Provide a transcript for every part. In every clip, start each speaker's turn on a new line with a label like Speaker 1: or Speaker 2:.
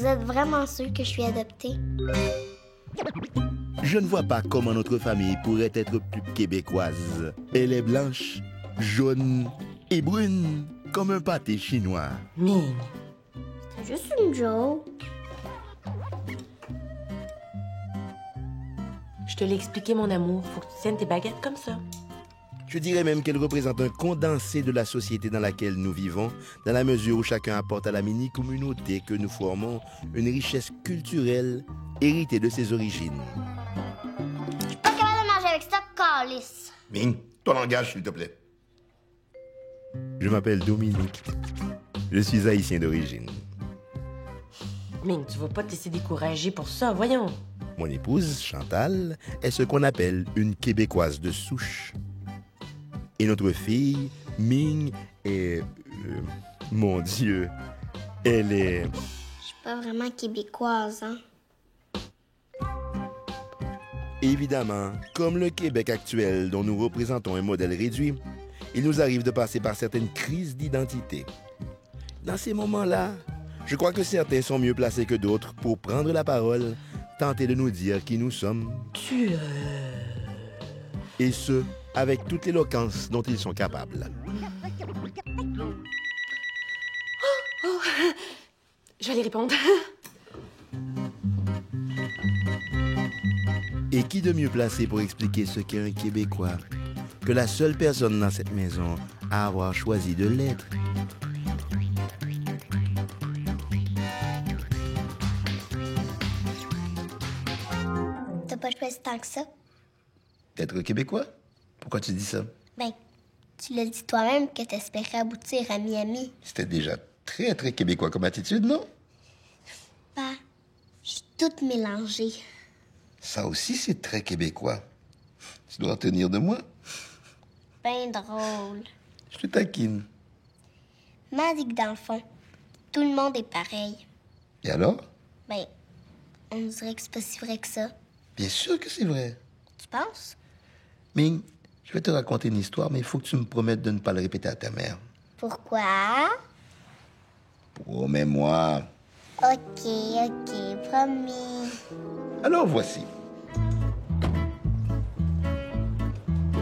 Speaker 1: Vous êtes vraiment sûr que je suis adoptée?
Speaker 2: Je ne vois pas comment notre famille pourrait être plus québécoise. Elle est blanche, jaune et brune, comme un pâté chinois.
Speaker 3: Ming,
Speaker 1: C'est juste une joke.
Speaker 3: je te l'ai expliqué, mon amour. Faut que tu tiennes tes baguettes comme ça.
Speaker 2: Je dirais même qu'elle représente un condensé de la société dans laquelle nous vivons, dans la mesure où chacun apporte à la mini-communauté que nous formons une richesse culturelle héritée de ses origines.
Speaker 1: Je suis pas capable de manger avec ça, calice.
Speaker 4: Ming, ton langage, s'il te plaît.
Speaker 2: Je m'appelle Dominique. Je suis haïtien d'origine.
Speaker 3: Ming, tu vas pas te laisser décourager pour ça, voyons.
Speaker 2: Mon épouse, Chantal, est ce qu'on appelle une Québécoise de souche. Et notre fille, Ming, est... mon Dieu, elle est...
Speaker 1: Je suis pas vraiment québécoise, hein.
Speaker 2: Évidemment, comme le Québec actuel dont nous représentons un modèle réduit, il nous arrive de passer par certaines crises d'identité. Dans ces moments-là, je crois que certains sont mieux placés que d'autres pour prendre la parole, tenter de nous dire qui nous sommes. Et ce, avec toute l'éloquence dont ils sont capables.
Speaker 3: Je vais aller répondre.
Speaker 2: Et qui de mieux placé pour expliquer ce qu'est un Québécois que la seule personne dans cette maison à avoir choisi de l'être?
Speaker 1: T'as pas choisi tant que ça?
Speaker 4: D'être québécois? Pourquoi tu dis ça?
Speaker 1: Ben, tu l'as dit toi-même que t'espérais aboutir à Miami.
Speaker 4: C'était déjà très, très québécois comme attitude, non?
Speaker 1: Pas. Je suis toute mélangée.
Speaker 4: Ça aussi, c'est très québécois. Tu dois en tenir de moi.
Speaker 1: Ben drôle.
Speaker 4: Je te taquine.
Speaker 1: M'a dit que dans le fond, tout le monde est pareil.
Speaker 4: Et alors?
Speaker 1: Ben, on dirait que c'est pas si vrai que ça.
Speaker 4: Bien sûr que c'est vrai.
Speaker 1: Tu penses?
Speaker 4: Ming, je vais te raconter une histoire, mais il faut que tu me promettes de ne pas le répéter à ta mère.
Speaker 1: Pourquoi?
Speaker 4: Promets-moi.
Speaker 1: Ok, promis.
Speaker 4: Alors voici.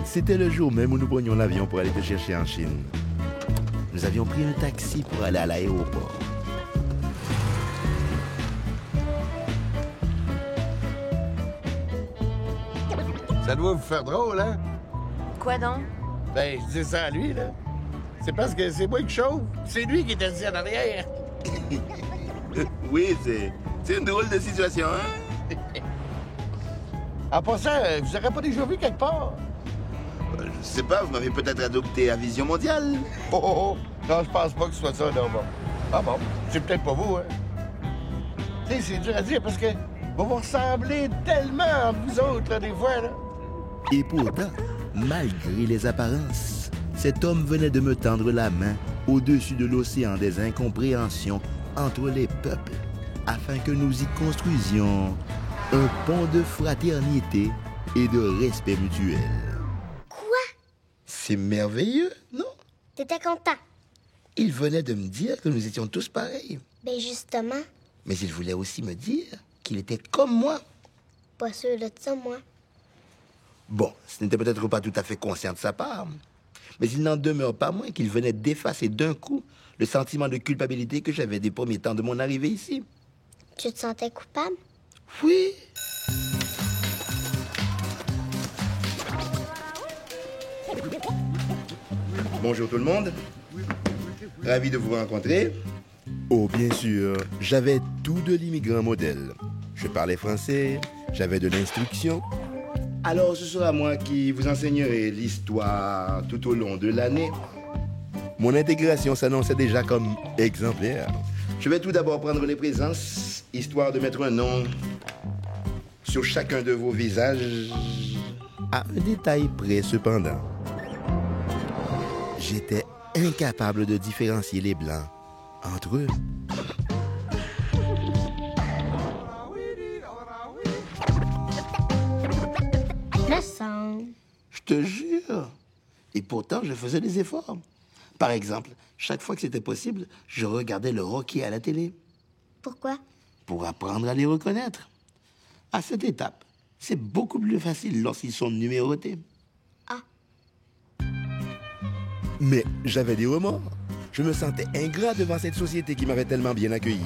Speaker 2: C'était le jour même où nous prenions l'avion pour aller te chercher en Chine. Nous avions pris un taxi pour aller à l'aéroport.
Speaker 5: Ça doit vous faire drôle, hein?
Speaker 3: Quoi donc?
Speaker 5: Ben, je dis ça à lui, là. C'est parce que c'est moi qui chauffe. C'est lui qui est assis en arrière.
Speaker 4: Oui, c'est une drôle de situation, hein?
Speaker 5: En passant, vous aurez pas déjà vu quelque part?
Speaker 4: Je sais pas, vous m'avez peut-être adopté à Vision Mondiale.
Speaker 5: Oh, oh, oh. Non, je pense pas que ce soit ça, non, bon. Ah bon, c'est peut-être pas vous, hein? Tu sais, c'est dur à dire parce que vous vous ressemblez tellement entre vous autres, là, des fois, là.
Speaker 2: Et pourtant, malgré les apparences, cet homme venait de me tendre la main au-dessus de l'océan des incompréhensions entre les peuples, afin que nous y construisions un pont de fraternité et de respect mutuel.
Speaker 1: Quoi?
Speaker 4: C'est merveilleux, non?
Speaker 1: T'étais content?
Speaker 4: Il venait de me dire que nous étions tous pareils.
Speaker 1: Ben justement,
Speaker 4: Mais il voulait aussi me dire qu'il était comme moi.
Speaker 1: pas sûr de ça, moi.
Speaker 4: Bon, ce n'était peut-être pas tout à fait conscient de sa part, mais il n'en demeure pas moins qu'il venait d'effacer d'un coup le sentiment de culpabilité que j'avais des premiers temps de mon arrivée ici.
Speaker 1: Tu te sentais coupable?
Speaker 4: Oui. Bonjour tout le monde. Ravi de vous rencontrer.
Speaker 2: Oh, bien sûr, j'avais tout de l'immigrant modèle. Je parlais français, j'avais de l'instruction.
Speaker 4: Alors, ce sera moi qui vous enseignerai l'histoire tout au long de l'année.
Speaker 2: Mon intégration s'annonçait déjà comme exemplaire.
Speaker 4: Je vais tout d'abord prendre les présences, histoire de mettre un nom sur chacun de vos visages.
Speaker 2: À un détail près cependant. J'étais incapable de différencier les blancs entre eux.
Speaker 1: Me semble.
Speaker 4: Je te jure. Et pourtant, je faisais des efforts. Par exemple, chaque fois que c'était possible, je regardais le hockey à la télé.
Speaker 1: Pourquoi?
Speaker 4: pour apprendre à les reconnaître. À cette étape, c'est beaucoup plus facile lorsqu'ils sont numérotés.
Speaker 1: Ah.
Speaker 2: Mais j'avais des remords. Je me sentais ingrat devant cette société qui m'avait tellement bien accueilli.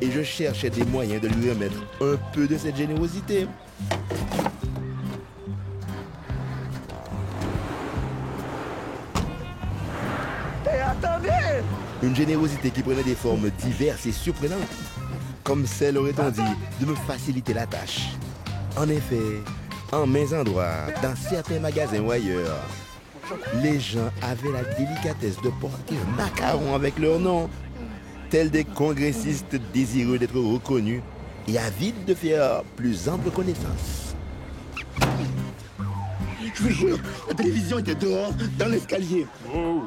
Speaker 2: Et je cherchais des moyens de lui remettre un peu de cette générosité.
Speaker 5: Attendez!
Speaker 2: Une générosité qui prenait des formes diverses et surprenantes. Comme celle, aurait-on dit, de me faciliter la tâche. En effet, en mains endroits, dans certains magasins ou ailleurs, les gens avaient la délicatesse de porter un macaron avec leur nom, tels des congressistes désireux d'être reconnus et avides de faire plus ample connaissance.
Speaker 4: Je vous jure, la télévision était dehors, dans l'escalier.
Speaker 6: Oh.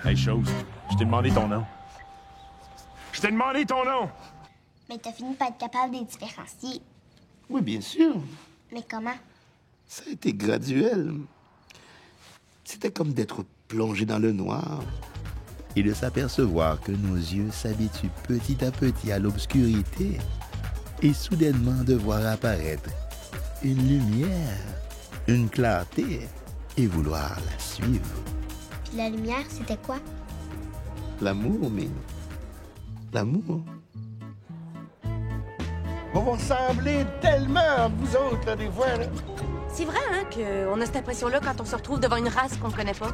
Speaker 6: Hey, chose, je t'ai demandé ton nom. Je t'ai demandé ton nom!
Speaker 1: Mais t'as fini par être capable de les différencier.
Speaker 4: Oui, bien sûr.
Speaker 1: Mais comment?
Speaker 4: Ça a été graduel. C'était comme d'être plongé dans le noir.
Speaker 2: Et de s'apercevoir que nos yeux s'habituent petit à petit à l'obscurité et soudainement de voir apparaître une lumière, une clarté et vouloir la suivre.
Speaker 1: Puis la lumière, c'était quoi?
Speaker 4: L'amour, mais... L'amour.
Speaker 5: Vous vous ressemblez tellement, vous autres, là, des fois, là.
Speaker 3: C'est vrai, hein, qu'on a cette impression-là quand on se retrouve devant une race qu'on connaît pas.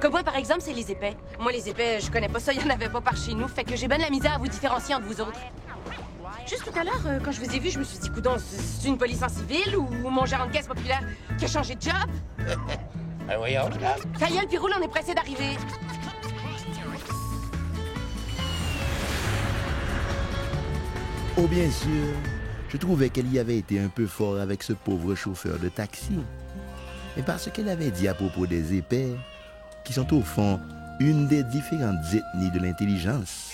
Speaker 3: Comme moi, par exemple, c'est les épais. Moi, les épais, je connais pas ça, il y en avait pas par chez nous, fait que j'ai ben de la misère à vous différencier entre vous autres. Juste tout à l'heure, quand je vous ai vu, je me suis dit, coudonc, c'est une police en civil ou mon gérant de caisse populaire qui a changé de job?
Speaker 5: Ben voyons, là.
Speaker 3: Ta gueule, Piroule, on est pressé d'arriver.
Speaker 2: Oh, bien sûr, je trouvais qu'elle y avait été un peu fort avec ce pauvre chauffeur de taxi. Mais parce qu'elle avait dit à propos des épais, qui sont au fond une des différentes ethnies de l'intelligence,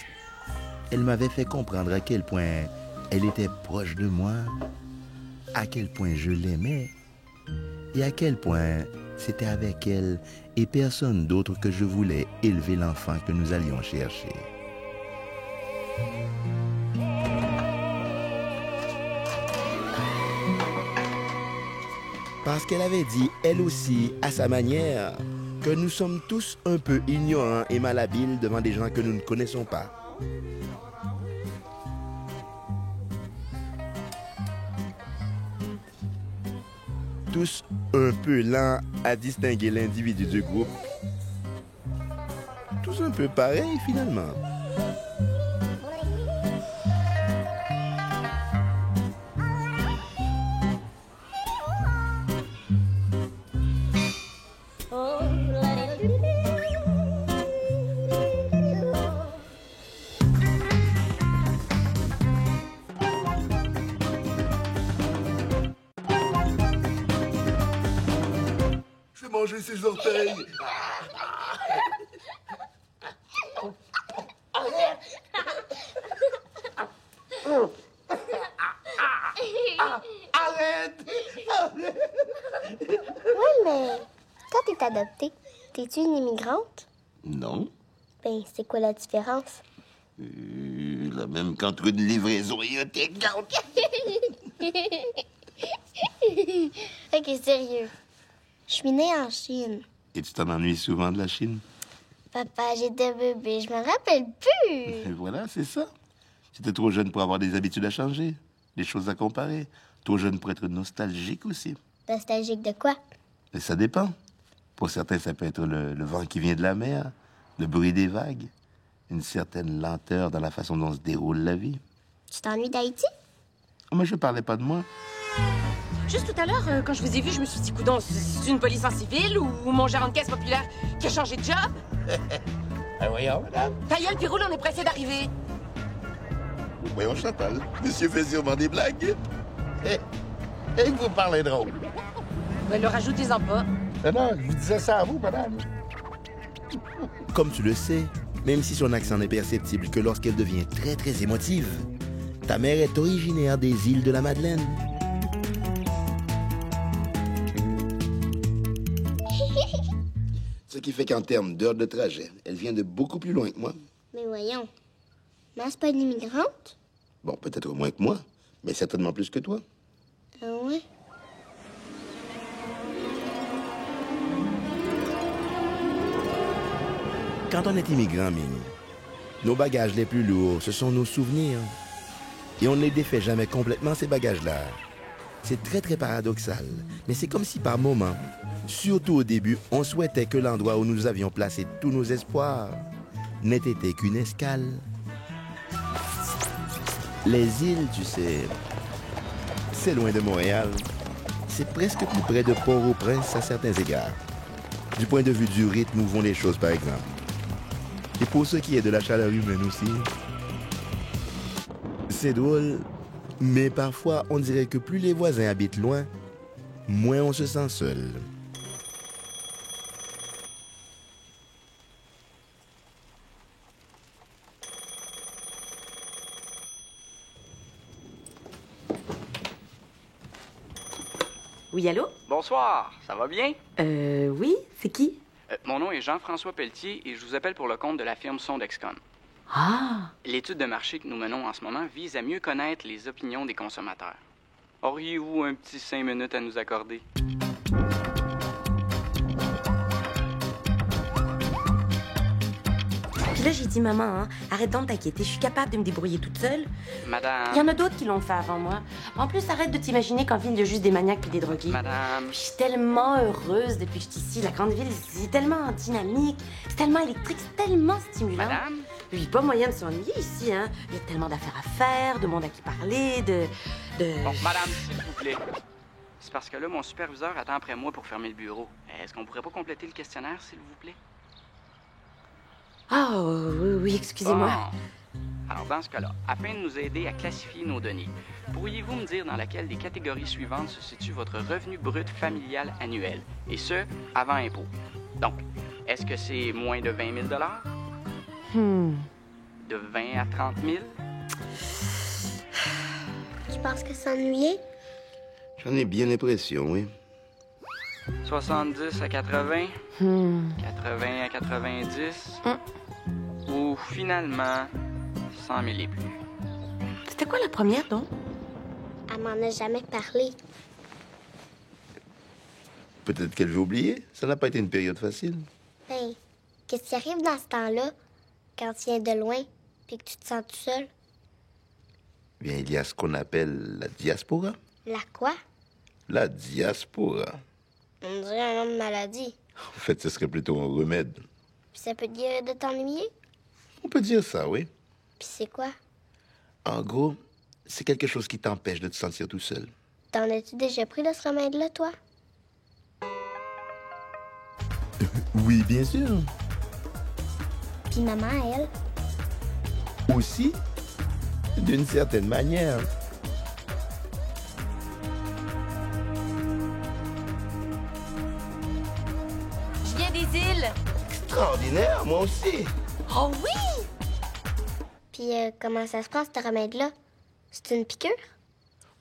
Speaker 2: elle m'avait fait comprendre à quel point elle était proche de moi, à quel point je l'aimais, et à quel point c'était avec elle et personne d'autre que je voulais élever l'enfant que nous allions chercher. Parce qu'elle avait dit, elle aussi, à sa manière, que nous sommes tous un peu ignorants et malhabiles devant des gens que nous ne connaissons pas. Tous un peu lents à distinguer l'individu du groupe. Tous un peu pareils, finalement.
Speaker 4: Je vais manger ses orteils. Arrête!
Speaker 1: Oui, mais quand t'es adoptée, t'es-tu une immigrante?
Speaker 4: Non.
Speaker 1: Ben, c'est quoi la différence?
Speaker 4: La même qu'entre une livraison et un take-out.
Speaker 1: Ok, sérieux. Je suis née en Chine.
Speaker 4: Et tu t'en ennuies souvent de la Chine?
Speaker 1: Papa, j'étais bébé, je me rappelle plus.
Speaker 4: Et voilà, c'est ça. Tu étais trop jeune pour avoir des habitudes à changer, des choses à comparer. Trop jeune pour être nostalgique aussi.
Speaker 1: Nostalgique de quoi?
Speaker 4: Mais ça dépend. Pour certains, ça peut être le vent qui vient de la mer, le bruit des vagues, une certaine lenteur dans la façon dont se déroule la vie.
Speaker 1: Tu t'ennuies d'Haïti?
Speaker 4: Oh, mais je parlais pas de moi.
Speaker 3: Juste tout à l'heure, quand je vous ai vu, je me suis dit, coudonc, c'est une police en civil ou mon gérant de caisse populaire qui a changé de job?
Speaker 5: Ben voyons, madame.
Speaker 3: Ta gueule, Piroule, on est pressé d'arriver.
Speaker 4: Voyons, Chantal, monsieur fait sûrement des blagues.
Speaker 5: Et vous parlez drôle.
Speaker 3: Ben, le rajoutez-en pas.
Speaker 5: Non, je vous disais ça à vous, madame.
Speaker 2: Comme tu le sais, même si son accent n'est perceptible que lorsqu'elle devient très très émotive, ta mère est originaire des îles de la Madeleine.
Speaker 4: Ce qui fait qu'en termes d'heures de trajet, elle vient de beaucoup plus loin que moi.
Speaker 1: Mais voyons. Maman, c'est pas une immigrante?
Speaker 4: Bon, peut-être moins que moi, mais certainement plus que toi.
Speaker 1: Ah ouais?
Speaker 2: Quand on est immigrant, Ming, nos bagages les plus lourds, ce sont nos souvenirs. Et on ne les défait jamais complètement, ces bagages-là. C'est très, très paradoxal. Mais c'est comme si par moments, surtout au début, on souhaitait que l'endroit où nous avions placé tous nos espoirs n'ait été qu'une escale. Les îles, tu sais, c'est loin de Montréal. C'est presque plus près de Port-au-Prince à certains égards. Du point de vue du rythme où vont les choses, par exemple. Et pour ce qui est de la chaleur humaine aussi, c'est drôle, mais parfois on dirait que plus les voisins habitent loin, moins on se sent seul.
Speaker 3: Oui, allô?
Speaker 7: Bonsoir, ça va bien?
Speaker 3: Oui, c'est qui?
Speaker 7: Mon nom est Jean-François Pelletier et je vous appelle pour le compte de la firme Sondexcom.
Speaker 3: Ah!
Speaker 7: L'étude de marché que nous menons en ce moment vise à mieux connaître les opinions des consommateurs. Auriez-vous un petit 5 minutes à nous accorder?
Speaker 3: Puis là, j'ai dit, maman, hein, arrête donc de t'inquiéter, je suis capable de me débrouiller toute seule.
Speaker 7: Madame...
Speaker 3: Il y en a d'autres qui l'ont fait avant moi. En plus, arrête de t'imaginer qu'en ville, il y a juste des maniaques puis des drogués.
Speaker 7: Madame...
Speaker 3: Je suis tellement heureuse depuis que je suis ici. La grande ville, c'est tellement dynamique, c'est tellement électrique, c'est tellement stimulant.
Speaker 7: Madame?
Speaker 3: Oui, pas moyen de s'ennuyer ici, hein. Il y a tellement d'affaires à faire, de monde à qui parler, de...
Speaker 7: Bon, madame, s'il vous plaît. C'est parce que là, mon superviseur attend après moi pour fermer le bureau. Est-ce qu'on pourrait pas compléter le questionnaire, s'il vous plaît?
Speaker 3: Ah, oui, excusez-moi.
Speaker 7: Bon. Alors, dans ce cas-là, afin de nous aider à classifier nos données, pourriez-vous me dire dans laquelle des catégories suivantes se situe votre revenu brut familial annuel, et ce, avant impôt? Donc, est-ce que c'est moins de 20 000 De 20 à 30 000
Speaker 1: Tu penses que s'ennuyer?
Speaker 4: J'en ai bien l'impression, oui.
Speaker 7: 70 à 80 80 à 90 Ou finalement, 100 000 et plus.
Speaker 3: C'était quoi la première, donc?
Speaker 1: Elle m'en a jamais parlé.
Speaker 4: Peut-être qu'elle veut oublier. Ça n'a pas été une période facile.
Speaker 1: Ben, qu'est-ce qui arrive dans ce temps-là, quand tu viens de loin, puis que tu te sens tout seul?
Speaker 4: Bien, il y a ce qu'on appelle la diaspora.
Speaker 1: La quoi?
Speaker 4: La diaspora.
Speaker 1: On dirait un nom de maladie.
Speaker 4: En fait, ce serait plutôt un remède.
Speaker 1: Puis ça peut te guérir de t'ennuyer?
Speaker 4: On peut dire ça, oui.
Speaker 1: Puis c'est quoi?
Speaker 4: En gros, c'est quelque chose qui t'empêche de te sentir tout seul.
Speaker 1: T'en as-tu déjà pris de ce remède-là, toi?
Speaker 2: Oui, bien sûr.
Speaker 1: Puis maman, elle?
Speaker 2: Aussi, d'une certaine manière.
Speaker 3: Je viens des îles.
Speaker 4: Extraordinaire, moi aussi.
Speaker 3: Oh oui!
Speaker 1: Puis comment ça se passe, ce remède-là? C'est une piqûre?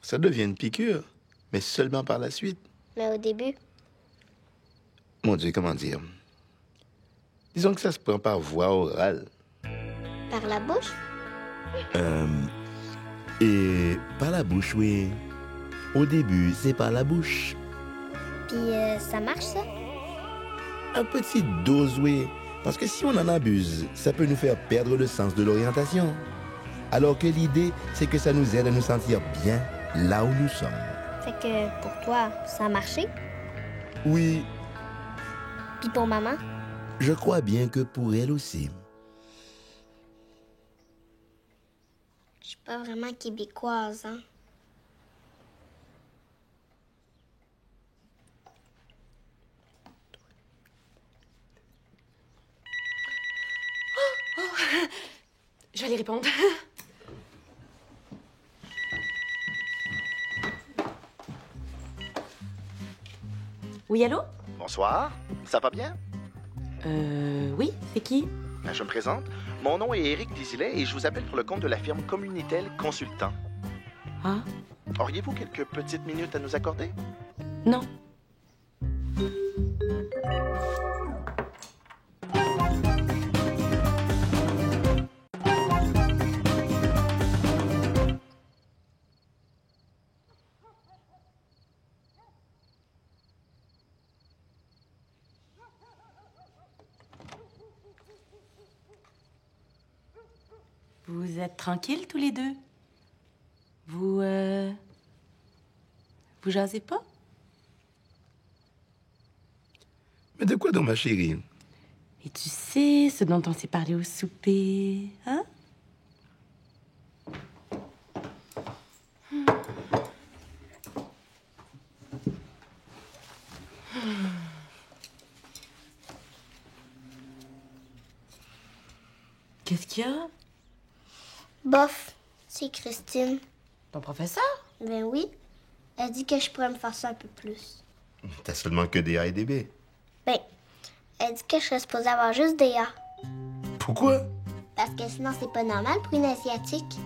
Speaker 4: Ça devient une piqûre, mais seulement par la suite.
Speaker 1: Mais au début,
Speaker 4: Mon Dieu, comment dire? Disons que ça se prend par voie orale.
Speaker 1: par la bouche?
Speaker 2: Et par la bouche, oui. Au début, c'est par la bouche.
Speaker 1: Puis ça marche, ça?
Speaker 2: Un petite dose, oui. Parce que si on en abuse, ça peut nous faire perdre le sens de l'orientation. Alors que l'idée, c'est que ça nous aide à nous sentir bien là où nous sommes.
Speaker 1: Fait que pour toi, ça a marché?
Speaker 2: Oui,
Speaker 1: Puis pour maman?
Speaker 2: je crois bien que pour elle aussi.
Speaker 1: Je suis pas vraiment québécoise, hein?
Speaker 3: Je vais aller répondre. Oui, allô?
Speaker 8: Bonsoir, ça va bien?
Speaker 3: Oui, c'est qui?
Speaker 8: Ben, je me présente. Mon nom est Éric Désilet et je vous appelle pour le compte de la firme Communitel Consultant.
Speaker 3: Ah?
Speaker 8: Auriez-vous quelques petites minutes à nous accorder?
Speaker 3: Non. Vous êtes tranquilles tous les deux? Vous jasez pas?
Speaker 4: Mais de quoi donc, ma chérie?
Speaker 3: Et tu sais ce dont on s'est parlé au souper, hein? Qu'est-ce qu'il y a?
Speaker 1: Bof, c'est Christine.
Speaker 3: Ton professeur?
Speaker 1: Ben oui. Elle dit que je pourrais me faire ça un peu plus.
Speaker 4: T'as seulement que des A et des B.
Speaker 1: Ben, elle dit que je serais supposée avoir juste des A.
Speaker 4: Pourquoi?
Speaker 1: Parce que sinon, c'est pas normal pour une Asiatique.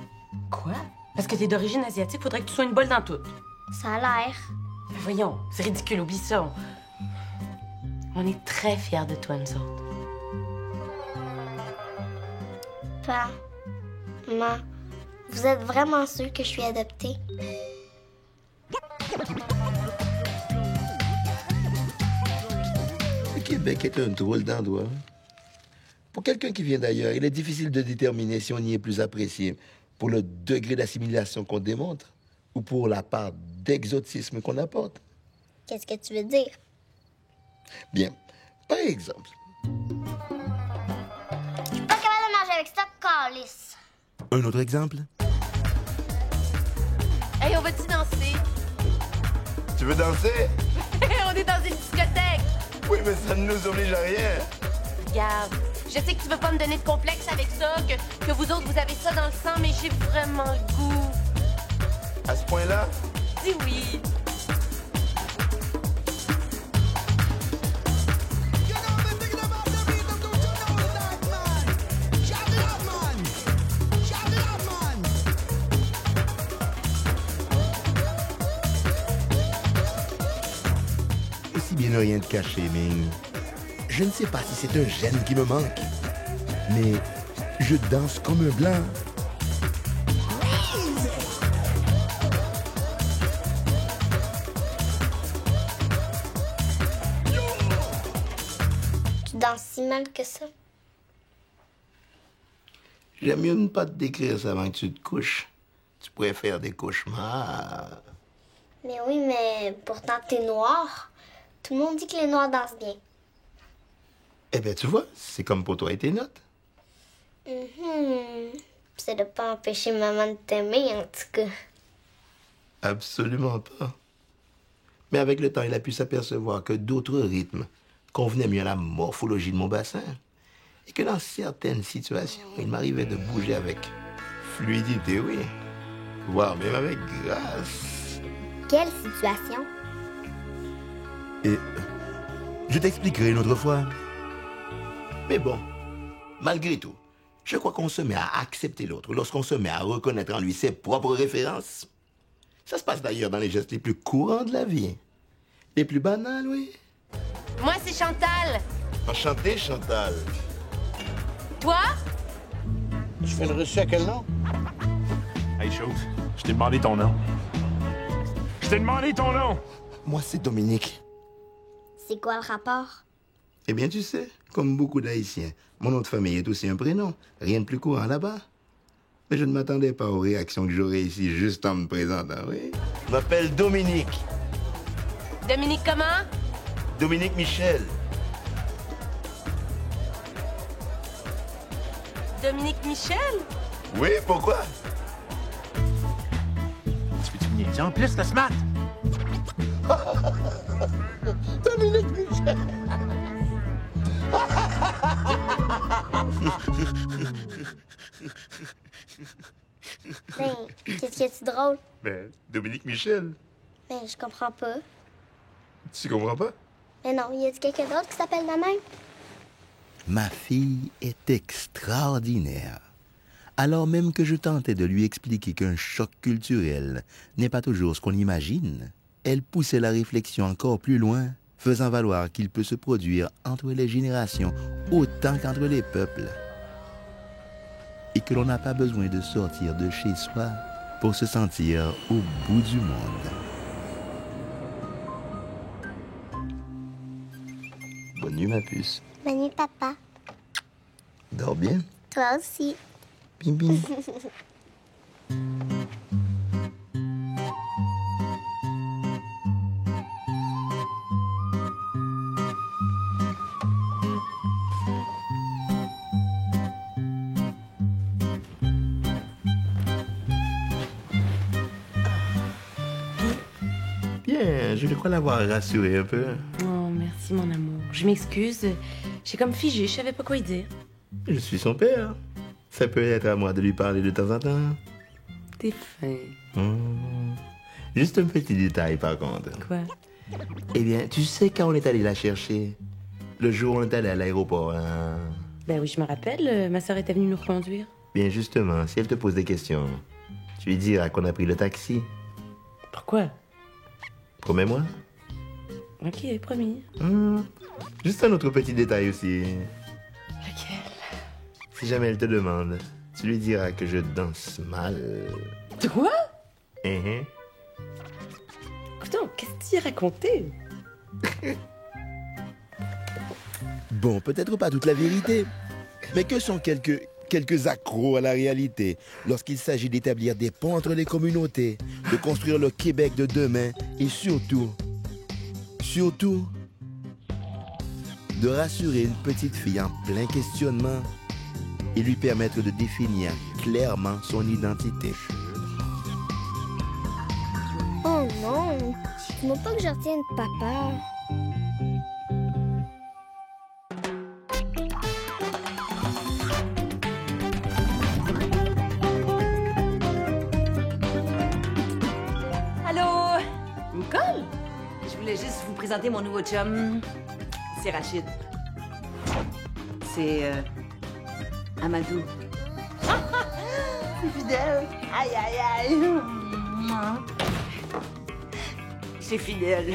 Speaker 3: Quoi? Parce que t'es d'origine asiatique, faudrait que tu sois une bolle dans tout.
Speaker 1: Ça a l'air.
Speaker 3: Mais voyons, c'est ridicule, oublie ça. On est très fiers de toi, nous autres.
Speaker 1: Pa, maman, vous êtes vraiment sûrs que je suis adoptée?
Speaker 4: Le Québec est un drôle d'endroit. Pour quelqu'un qui vient d'ailleurs, il est difficile de déterminer si on y est plus apprécié pour le degré d'assimilation qu'on démontre ou pour la part d'exotisme qu'on apporte.
Speaker 1: Qu'est-ce que tu veux dire?
Speaker 4: Bien, par exemple,
Speaker 1: Je suis pas capable de manger avec ça, calice.
Speaker 2: Un autre exemple?
Speaker 3: Hey, on va-tu danser?
Speaker 4: tu veux danser?
Speaker 3: On est dans une discothèque!
Speaker 4: Oui, mais ça ne nous oblige à rien.
Speaker 3: Regarde, je sais que tu veux pas me donner de complexe avec ça, que vous autres, vous avez ça dans le sang, mais j'ai vraiment le goût.
Speaker 4: À ce point-là?
Speaker 3: Dis oui.
Speaker 4: Aussi bien ne rien te cacher, Ming. Je ne sais pas si c'est un gène qui me manque, mais je danse comme un blanc.
Speaker 1: Tu danses si mal que ça?
Speaker 4: J'aime mieux ne pas te décrire ça avant que tu te couches. Tu pourrais faire des cauchemars.
Speaker 1: Mais oui, mais pourtant, t'es noir. Tout le monde dit que les noirs dansent bien.
Speaker 4: Eh bien, tu vois, c'est comme pour toi et tes notes.
Speaker 1: Ça doit pas empêcher maman de t'aimer, en tout cas.
Speaker 4: Absolument pas. Mais avec le temps, il a pu s'apercevoir que d'autres rythmes convenaient mieux à la morphologie de mon bassin. Et que dans certaines situations, il m'arrivait de bouger avec fluidité, oui. Voire même avec grâce.
Speaker 1: Quelle situation?
Speaker 2: Et je t'expliquerai une autre fois.
Speaker 4: Mais bon, malgré tout, je crois qu'on se met à accepter l'autre lorsqu'on se met à reconnaître en lui ses propres références. Ça se passe d'ailleurs dans les gestes les plus courants de la vie. Les plus banals, oui.
Speaker 3: Moi, c'est Chantal.
Speaker 4: Enchanté, Chantal.
Speaker 3: Toi?
Speaker 5: Tu fais le reçu à quel nom?
Speaker 6: Hey, chose, je t'ai demandé ton nom. Je t'ai demandé ton nom!
Speaker 4: Moi, c'est Dominique.
Speaker 1: C'est quoi le rapport?
Speaker 4: Eh bien, tu sais, comme beaucoup d'Haïtiens, mon nom de famille est aussi un prénom. Rien de plus courant là-bas. Mais je ne m'attendais pas aux réactions que j'aurais ici juste en me présentant, oui. Je m'appelle Dominique.
Speaker 3: Dominique comment?
Speaker 4: Dominique Michel.
Speaker 3: Dominique Michel?
Speaker 4: Oui, pourquoi?
Speaker 6: Tu peux-tu me niaiser en plus, le smart?
Speaker 4: Dominique Michel.
Speaker 1: Ben, qu'est-ce que c'est drôle?
Speaker 4: Ben, Dominique Michel.
Speaker 1: Ben, je comprends pas.
Speaker 4: Tu comprends pas?
Speaker 1: Mais non, y a-t-il quelqu'un d'autre qui s'appelle la même?
Speaker 2: Ma fille est extraordinaire. Alors même que je tentais de lui expliquer qu'un choc culturel n'est pas toujours ce qu'on imagine, elle poussait la réflexion encore plus loin, faisant valoir qu'il peut se produire entre les générations autant qu'entre les peuples. Et que l'on n'a pas besoin de sortir de chez soi pour se sentir au bout du monde.
Speaker 4: Bonne nuit, ma puce.
Speaker 1: Bonne nuit, papa.
Speaker 4: Dors bien.
Speaker 1: Toi aussi.
Speaker 4: Bim, bim. Bien, je crois l'avoir rassuré un peu.
Speaker 3: Oh, merci, mon amour. Je m'excuse. J'ai comme figé, je savais pas quoi y dire.
Speaker 4: Je suis son père. Ça peut être à moi de lui parler de temps en temps.
Speaker 3: T'es fin.
Speaker 4: Juste un petit détail par contre.
Speaker 3: Quoi?
Speaker 4: Eh bien, tu sais quand on est allé la chercher? Le jour où on est allé à l'aéroport, hein?
Speaker 3: Ben oui, je me rappelle. Ma soeur était venue nous reconduire.
Speaker 4: Bien justement, si elle te pose des questions, tu lui diras qu'on a pris le taxi.
Speaker 3: Pourquoi?
Speaker 4: Promets-moi.
Speaker 3: Ok, promis.
Speaker 4: Juste un autre petit détail aussi.
Speaker 3: Lequel?
Speaker 4: Si jamais elle te demande, tu lui diras que je danse mal.
Speaker 3: Quoi?
Speaker 4: Mhm.
Speaker 3: Écoute, qu'est-ce que tu as raconté?
Speaker 2: Bon, peut-être pas toute la vérité, mais que sont quelques accros à la réalité lorsqu'il s'agit d'établir des ponts entre les communautés, de construire le Québec de demain et surtout, de rassurer une petite fille en plein questionnement et lui permettre de définir clairement son identité.
Speaker 1: Oh non, dis-moi pas que je retiens de papa.
Speaker 3: Allô? Nicole? Je voulais juste vous présenter mon nouveau chum. C'est Rachid. C'est Amadou. C'est fidèle. Aïe, aïe, aïe. C'est fidèle.